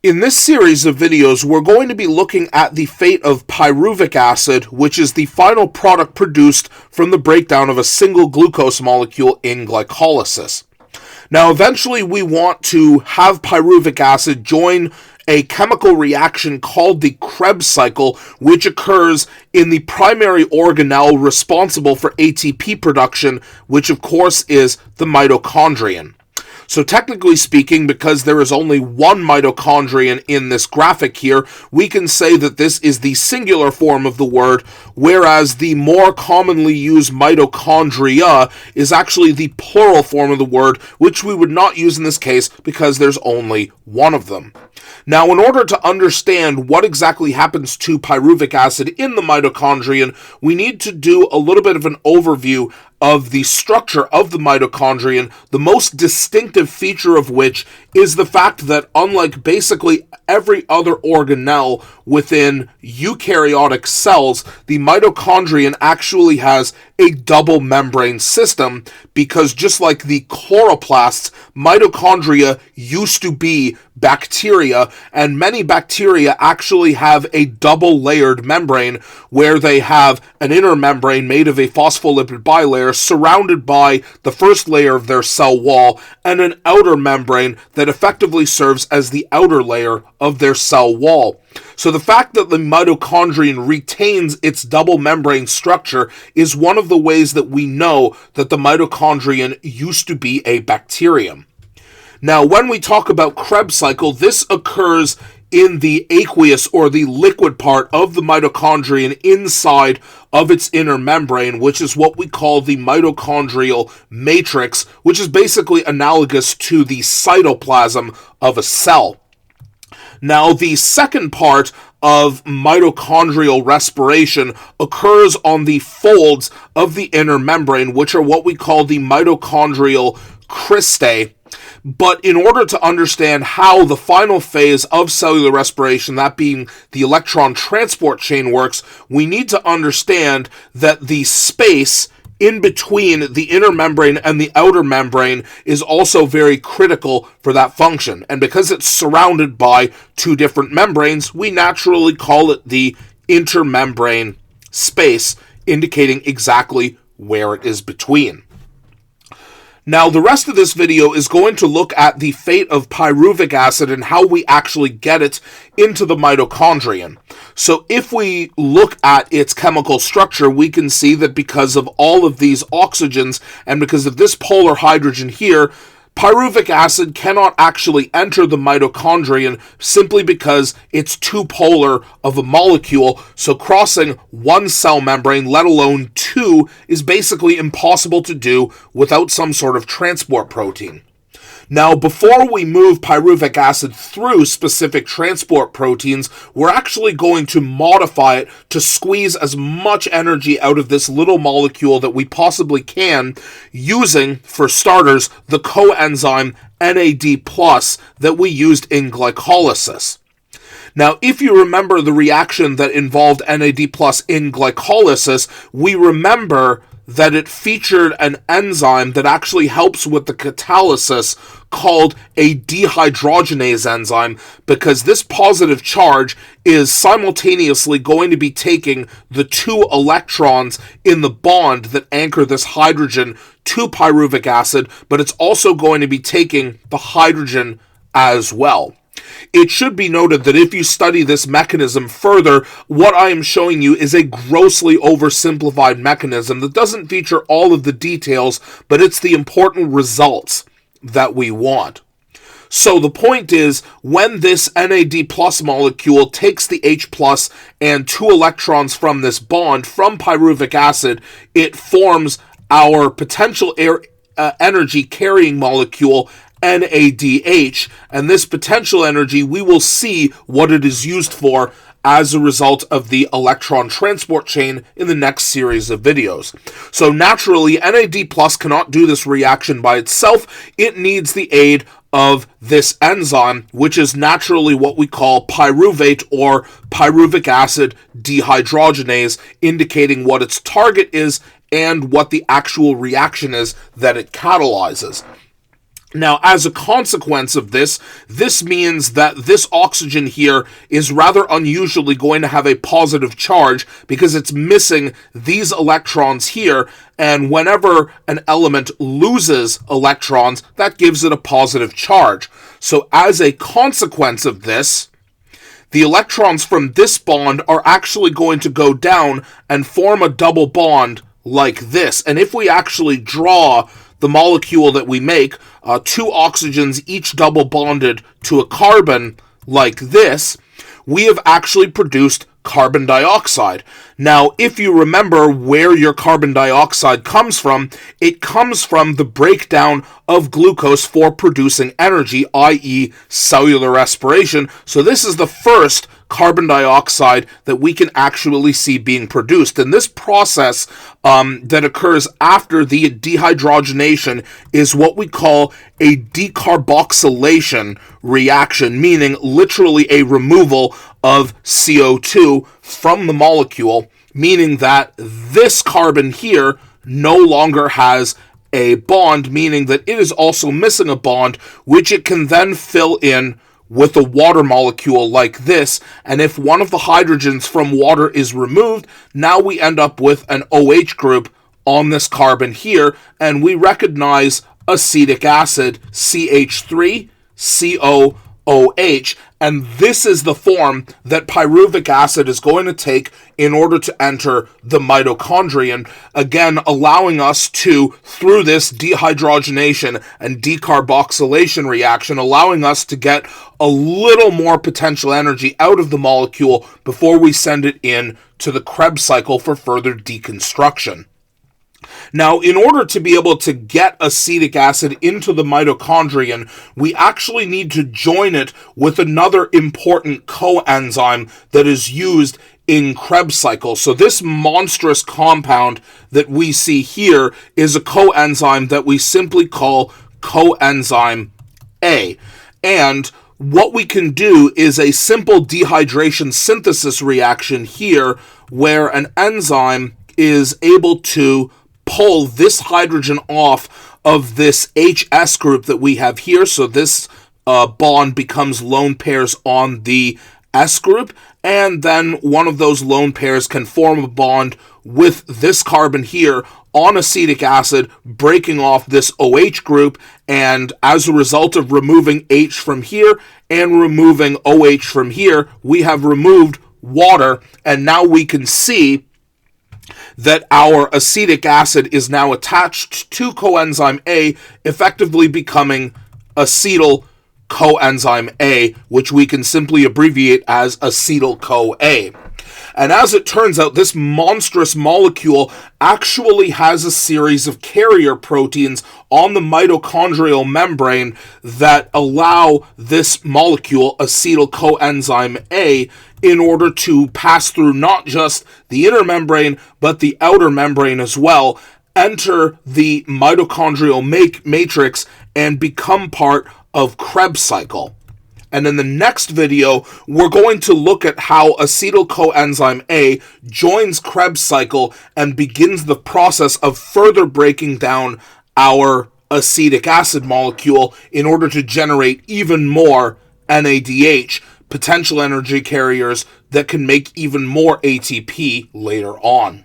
In this series of videos, we're going to be looking at the fate of pyruvic acid, which is the final product produced from the breakdown of a single glucose molecule in glycolysis. Now, eventually we want to have pyruvic acid join a chemical reaction called the Krebs cycle, which occurs in the primary organelle responsible for ATP production, which of course is the mitochondrion. So technically speaking, because there is only one mitochondrion in this graphic here, we can say that this is the singular form of the word, whereas the more commonly used mitochondria is actually the plural form of the word, which we would not use in this case because there's only one of them. Now, in order to understand what exactly happens to pyruvic acid in the mitochondrion, we need to do a little bit of an overview of the structure of the mitochondrion, the most distinctive feature of which is the fact that unlike basically every other organelle within eukaryotic cells, the mitochondrion actually has a double membrane system, because just like the chloroplasts, mitochondria used to be bacteria, and many bacteria actually have a double layered membrane where they have an inner membrane made of a phospholipid bilayer surrounded by the first layer of their cell wall and an outer membrane that effectively serves as the outer layer of their cell wall. So the fact that the mitochondrion retains its double membrane structure is one of the ways that we know that the mitochondrion used to be a bacterium. Now, when we talk about Krebs cycle, this occurs in the aqueous or the liquid part of the mitochondrion inside of its inner membrane, which is what we call the mitochondrial matrix, which is basically analogous to the cytoplasm of a cell. Now, the second part of mitochondrial respiration occurs on the folds of the inner membrane, which are what we call the mitochondrial cristae. But in order to understand how the final phase of cellular respiration, that being the electron transport chain, works, we need to understand that the space in between the inner membrane and the outer membrane is also very critical for that function. And because it's surrounded by two different membranes, we naturally call it the intermembrane space, indicating exactly where it is between. Now, the rest of this video is going to look at the fate of pyruvic acid and how we actually get it into the mitochondrion. So if we look at its chemical structure, we can see that because of all of these oxygens and because of this polar hydrogen here, pyruvic acid cannot actually enter the mitochondrion simply because it's too polar of a molecule, so crossing one cell membrane, let alone two, is basically impossible to do without some sort of transport protein. Now, before we move pyruvic acid through specific transport proteins, we're actually going to modify it to squeeze as much energy out of this little molecule that we possibly can, using, for starters, the coenzyme NAD+ that we used in glycolysis. Now, if you remember the reaction that involved NAD+ in glycolysis, we remember that it featured an enzyme that actually helps with the catalysis called a dehydrogenase enzyme, because this positive charge is simultaneously going to be taking the two electrons in the bond that anchor this hydrogen to pyruvic acid, but it's also going to be taking the hydrogen as well. It should be noted that if you study this mechanism further, what I am showing you is a grossly oversimplified mechanism that doesn't feature all of the details, but it's the important results that we want. So the point is, when this NAD+ molecule takes the H+ and two electrons from this bond from pyruvic acid, it forms our potential energy carrying molecule NADH, and this potential energy, we will see what it is used for as a result of the electron transport chain in the next series of videos. So naturally, NAD+ cannot do this reaction by itself. It needs the aid of this enzyme, which is naturally what we call pyruvate or pyruvic acid dehydrogenase, indicating what its target is and what the actual reaction is that it catalyzes. Now, as a consequence of this, this means that this oxygen here is rather unusually going to have a positive charge because it's missing these electrons here, and whenever an element loses electrons, that gives it a positive charge. So as a consequence of this, the electrons from this bond are actually going to go down and form a double bond like this. And if we actually draw the molecule that we make, two oxygens each double bonded to a carbon like this, we have actually produced carbon dioxide. Now, if you remember where your carbon dioxide comes from, it comes from the breakdown of glucose for producing energy, i.e. cellular respiration. So this is the first carbon dioxide that we can actually see being produced. And this process that occurs after the dehydrogenation is what we call a decarboxylation reaction, meaning literally a removal of CO2 from the molecule, meaning that this carbon here no longer has a bond, meaning that it is also missing a bond, which it can then fill in with a water molecule like this. And if one of the hydrogens from water is removed, now we end up with an OH group on this carbon here, and we recognize acetic acid, CH3COOH, and this is the form that pyruvic acid is going to take in order to enter the mitochondrion, again allowing us to, through this dehydrogenation and decarboxylation reaction, allowing us to get a little more potential energy out of the molecule before we send it in to the Krebs cycle for further deconstruction. Now, in order to be able to get acetic acid into the mitochondrion, we actually need to join it with another important coenzyme that is used in Krebs cycle. So this monstrous compound that we see here is a coenzyme that we simply call coenzyme A. And what we can do is a simple dehydration synthesis reaction here where an enzyme is able to pull this hydrogen off of this HS group that we have here. So this bond becomes lone pairs on the S group, and then one of those lone pairs can form a bond with this carbon here on acetic acid, breaking off this OH group, and as a result of removing H from here and removing OH from here, we have removed water, and now we can see that our acetic acid is now attached to coenzyme A, effectively becoming acetyl-coenzyme A, which we can simply abbreviate as acetyl-CoA. And as it turns out, this monstrous molecule actually has a series of carrier proteins on the mitochondrial membrane that allow this molecule, acetyl-coenzyme A, in order to pass through not just the inner membrane, but the outer membrane as well, enter the mitochondrial matrix, and become part of Krebs cycle. And in the next video, we're going to look at how acetyl-coenzyme A joins Krebs cycle and begins the process of further breaking down our acetic acid molecule in order to generate even more NADH, potential energy carriers that can make even more ATP later on.